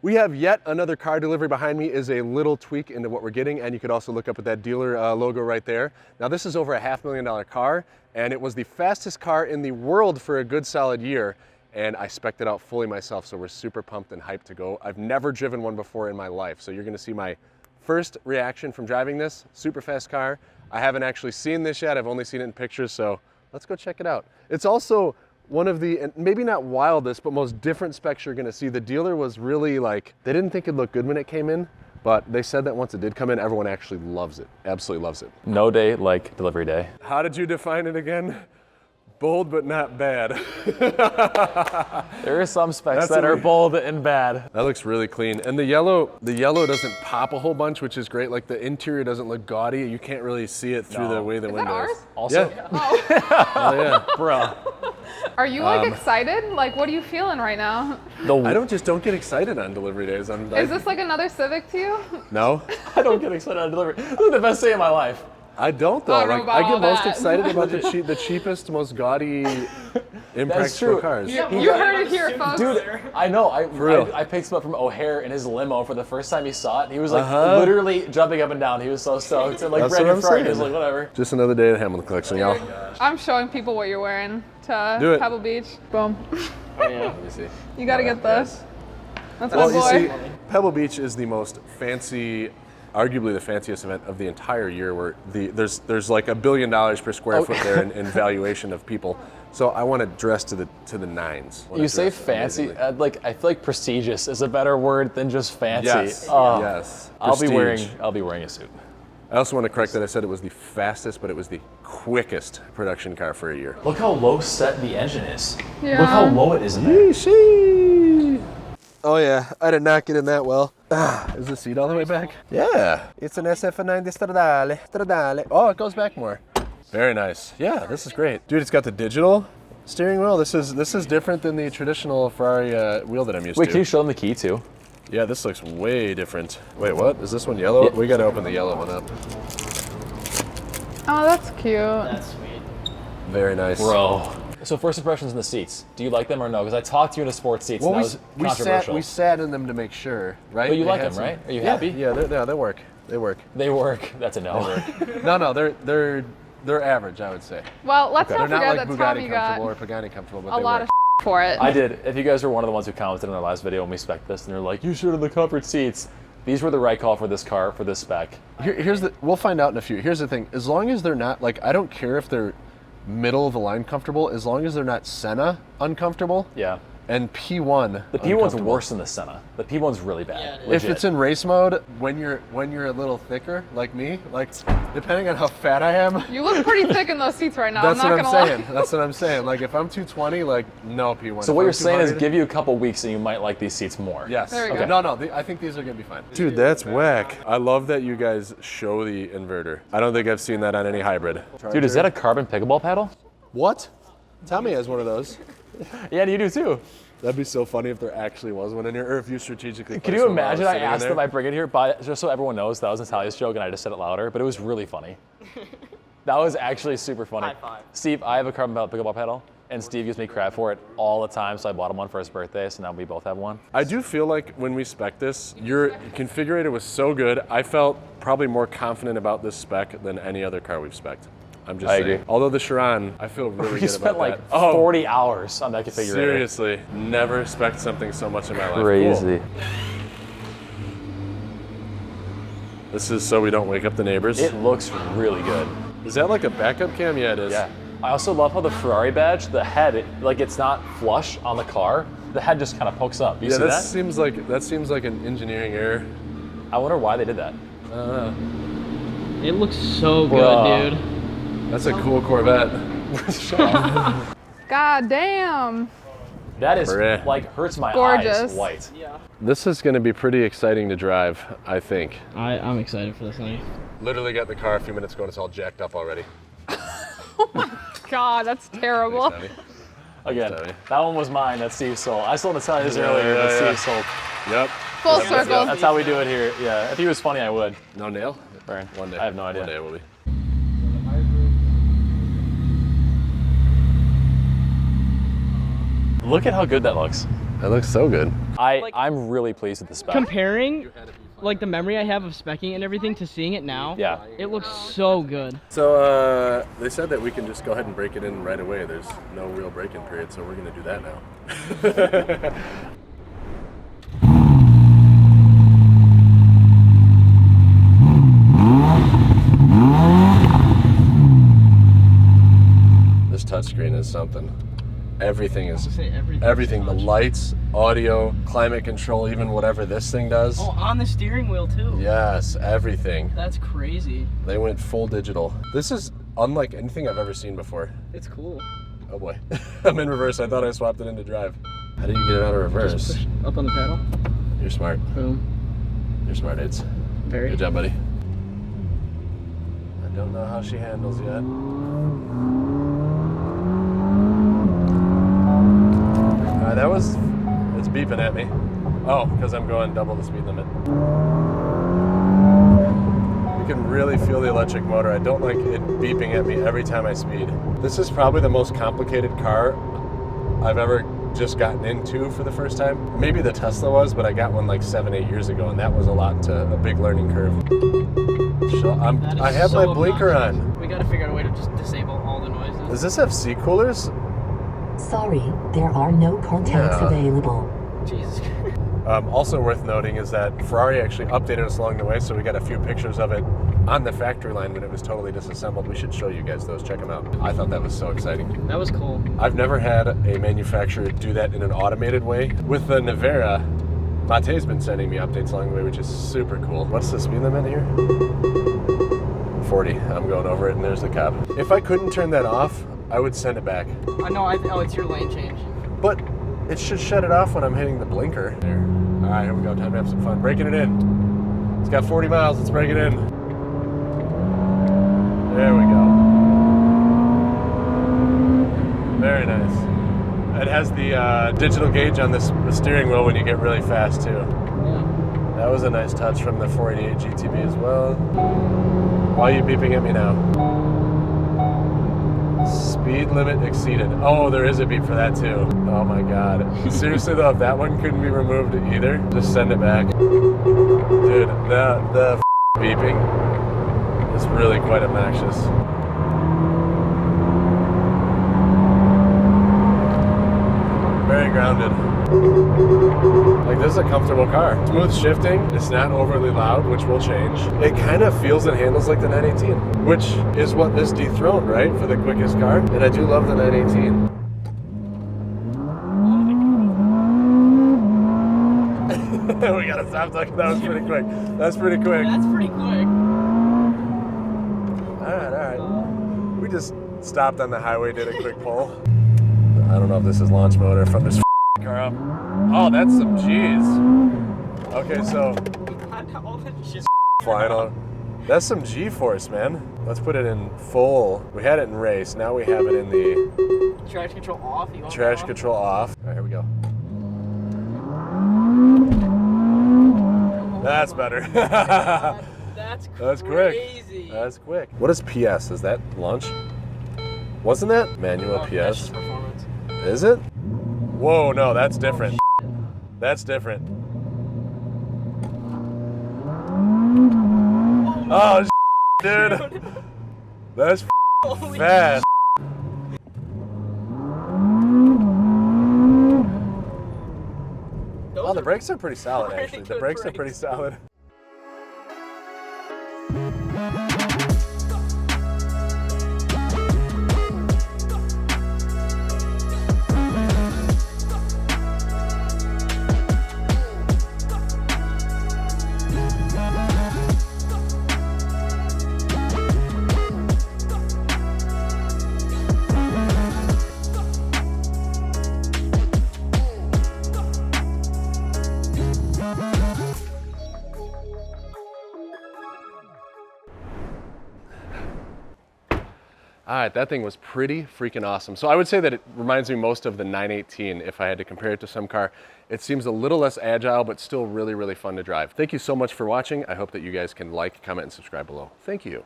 We have yet another car delivery. Behind me is a little tweak into what we're getting, and you could also look up at that dealer logo right there. Now this is over a $500,000 car, and it was the fastest car in the world for a good solid year, and I spec'd it out fully myself, so we're super pumped and hyped to go. I've never driven one before in my life, so you're gonna see my first reaction from driving this super fast car. I haven't actually seen this yet, I've only seen it in pictures, so let's go check it out. It's also one of the, and maybe not wildest, but most different specs you're gonna see. The dealer was really like, they didn't think it'd look good when it came in, but they said that once it did come in, everyone actually loves it, absolutely loves it. No day like delivery day. How did you define it again? Bold, but not bad. There are some specs that are bold and bad. That looks really clean. And the yellow doesn't pop a whole bunch, which is great. Like the interior doesn't look gaudy. You can't really see it through the way the window is. Also, yeah. Oh yeah, bro. Are you like excited? Like, what are you feeling right now? I don't get excited on delivery days. Is this like another Civic to you? No. I don't get excited on delivery. This is the best day of my life. I don't though. I don't know about I get all most that. excited about the cheapest, most gaudy, impractical cars. You heard it here, folks. Dude, I know. I picked him up from O'Hare in his limo for the first time he saw it. He was like literally jumping up and down. He was so stoked. And like ready for it. He was like, whatever. Just another day at Hamilton Collection, y'all. I'm showing people what you're wearing to Pebble Beach. Boom. Oh, yeah. Let me see. You gotta get this. That's my Well, boy. you see, Pebble Beach is the most fancy, arguably the fanciest event of the entire year, where there's like $1 billion per square foot there in valuation of people. So I want to dress to the nines. You say fancy, like I feel like prestigious is a better word than just fancy. Yes. Yes. I'll be Prestige. wearing a suit. I also want to correct that I said it was the fastest, but it was the quickest production car for a year. Look how low set the engine is. Yeah. Look how low it is in there. Yeesh. Oh yeah, I did not get in that well. Is the seat all the way back? Yeah, it's an SF90 Stradale. Oh, it goes back more. Very nice. Yeah, this is great. Dude, it's got the digital steering wheel. This is different than the traditional Ferrari wheel that I'm used to. Wait, can you show them the key too? Yeah, this looks way different. Wait, what? Is this one yellow? Yeah. We gotta open the yellow one up. Oh, that's cute. That's sweet. Very nice. Bro. So first impressions in the seats. Do you like them or no? Because I talked to you in a sports seats and that was controversial. we sat in them to make sure, right? But you They like had them, right? Are you Yeah, happy? Yeah, they work. They work. They work. That's a no. No, they're average, I would say. Well, let's They're not not forget like that Bugatti Tommy got comfortable or Pagani comfortable, but a they lot work. of for it. I did. If you guys were one of the ones who commented in our last video when we spec'd this and they're like, you should have the comfort seats. These were the right call for this car, for this spec. We'll find out in a few. Here's the thing, as long as they're not, like, I don't care if they're middle of the line comfortable, as long as they're not Senna uncomfortable. Yeah. And P1 The P1's worse than the Senna. The P1's really bad. Yeah, it is. If Legit. it's in race mode, when you're a little thicker, like me, like depending on how fat I am. You look pretty thick in those seats right now. That's I'm what not I'm gonna saying. That's what I'm saying. Like if I'm 220, like no P1. So If what I'm you're saying is 200, give you a couple weeks and you might like these seats more. Yes. There we go. No, I think these are gonna be fine. Dude, that's whack. I love that you guys show the inverter. I don't think I've seen that on any hybrid. Dude, is that a carbon pickleball paddle? What? Tommy has one of those. Yeah, you do too. That'd be so funny if there actually was one in here, or if you strategically. Can you imagine I asked them I bring it here, just so everyone knows that was Natalia's joke and I just said it louder, but it was really funny. That was actually super funny. High five. Steve, I have a carbon pickleball paddle, and Steve gives me crap for it all the time, so I bought him one for his birthday, so now we both have one. I do feel like when we spec this, your configurator was so good. I felt probably more confident about this spec than any other car we've spec'd. I'm just saying. agree. Although the Chiron, I feel really We good spent about like that. 40 hours on that configurator. Seriously, never spec'd something so much in my life. Crazy. Cool. This is so we don't wake up the neighbors. It looks really good. Is that like a backup cam? Yeah, it is. Yeah. I also love how the Ferrari badge, the head, like it's not flush on the car. The head just kind of pokes up. You see that? Seems like an engineering error. I wonder why they did that. It looks so good, Bruh. dude. That's a cool Corvette. God damn. That is Bruh. like hurts my Gorgeous. eyes white. Yeah. This is going to be pretty exciting to drive, I think. I'm excited for this thing. Literally got in the car a few minutes ago and it's all jacked up already. God, that's terrible. Thanks, Tommy. Again, Sorry. that one was mine. That's Steve sold. I sold Natalia his earlier, but yeah. Steve sold. Yep. Full circle. That's how we do it here. Yeah. If he was funny, I would. No nail? Burn. One day. I have no idea. One day it will be. Look at how good that looks. It looks so good. I'm really pleased with the spec. Comparing like the memory I have of speccing and everything to seeing it now, yeah, it looks so good. So they said that we can just go ahead and break it in right away. There's no real break-in period, so we're gonna do that now. This touchscreen is something. Everything is everything. The lights, audio, climate control, even whatever this thing does. Oh, on the steering wheel too. Yes, everything. That's crazy. They went full digital. This is unlike anything I've ever seen before. It's cool. Oh boy, I'm in reverse. I thought I swapped it into drive. How do you get it out of reverse? Just push up on the pedal. You're smart. Boom. You're smart, Aids. Very. Good job, buddy. I don't know how she handles yet. It's beeping at me. Oh, because I'm going double the speed limit. You can really feel the electric motor. I don't like it beeping at me every time I speed. This is probably the most complicated car I've ever just gotten into for the first time. Maybe the Tesla was, but I got one like 7-8 years ago, and that was a big learning curve. I have my blinker on. We gotta figure out a way to just disable all the noises. Does this have seat coolers? Sorry, there are no contacts available. Jesus. Also worth noting is that Ferrari actually updated us along the way, so we got a few pictures of it on the factory line when it was totally disassembled. We should show you guys those. Check them out. I thought that was so exciting. That was cool. I've never had a manufacturer do that in an automated way. With the Nevera, Mate's been sending me updates along the way, which is super cool. What's the speed limit here? 40. I'm going over it, and there's the cop. If I couldn't turn that off, I would send it back. Oh, it's your lane change. But it should shut it off when I'm hitting the blinker. There. All right, here we go. Time to have some fun. Breaking it in. It's got 40 miles. Let's break it in. There we go. Very nice. It has the digital gauge on the steering wheel when you get really fast too. Yeah. That was a nice touch from the 488 GTB as well. Why are you beeping at me now? Speed limit exceeded. Oh, there is a beep for that too. Oh my god. Seriously though, if that one couldn't be removed either, just send it back. Dude, the beeping is really quite obnoxious. Very grounded. Like, this is a comfortable car. Smooth shifting, it's not overly loud, which will change. It kind of feels and handles like the 918, which is what this dethroned, right, for the quickest car. And I do love the 918. We gotta stop talking. That was pretty quick. That's pretty quick. That's pretty quick. All right. We just stopped on the highway, did a quick pull. I don't know if this is launch mode or from this car up. Oh, that's some G's. Okay, so flying on. That's some G-force, man. Let's put it in full. We had it in race. Now we have it in the trash control off. You want trash control off. All right, here we go. That's better. That's crazy. Quick. That's quick. What is PS? Is that launch? Wasn't that manual PS? That's just performance. Is it? Whoa, no, that's different. That's different. Oh, dude. That's fast. Oh, the brakes are pretty solid, actually. The brakes are pretty solid. All right, that thing was pretty freaking awesome. So I would say that it reminds me most of the 918 if I had to compare it to some car. It seems a little less agile, but still really, really fun to drive. Thank you so much for watching. I hope that you guys can like, comment, and subscribe below. Thank you.